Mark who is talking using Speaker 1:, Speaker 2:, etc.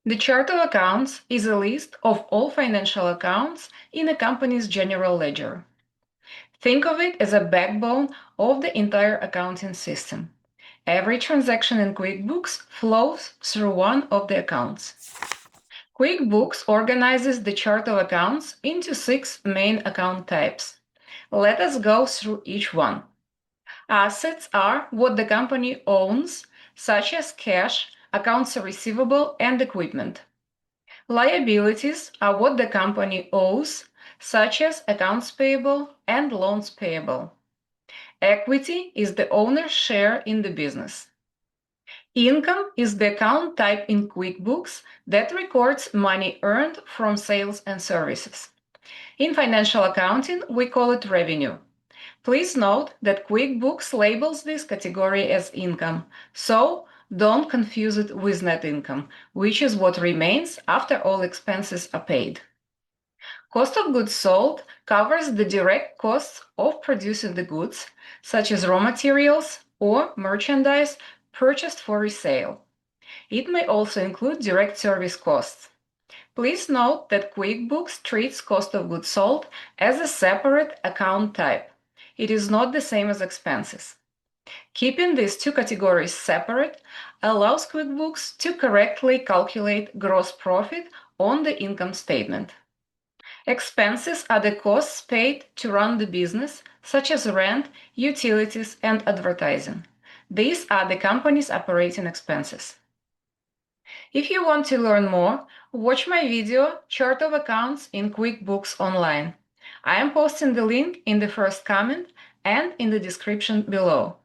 Speaker 1: The chart of accounts is a list of all financial accounts in a company's general ledger. Think of it as a backbone of the entire accounting system. Every transaction in QuickBooks flows through one of the accounts. QuickBooks organizes the chart of accounts into 6 main account types. Let us go through each one. Assets are what the company owns, such as cash, accounts receivable, and equipment. Liabilities are what the company owes, such as accounts payable and loans payable. Equity is the owner's share in the business. Income is the account type in QuickBooks that records money earned from sales and services. In financial accounting, we call it revenue. Please note that QuickBooks labels this category as income, so don't confuse it with net income, which is what remains after all expenses are paid. Cost of goods sold covers the direct costs of producing the goods, such as raw materials or merchandise purchased for resale. It may also include direct service costs. Please note that QuickBooks treats cost of goods sold as a separate account type. It is not the same as expenses. Keeping these two categories separate allows QuickBooks to correctly calculate gross profit on the income statement. Expenses are the costs paid to run the business, such as rent, utilities, and advertising. These are the company's operating expenses. If you want to learn more, watch my video Chart of Accounts in QuickBooks Online. I am posting the link in the first comment and in the description below.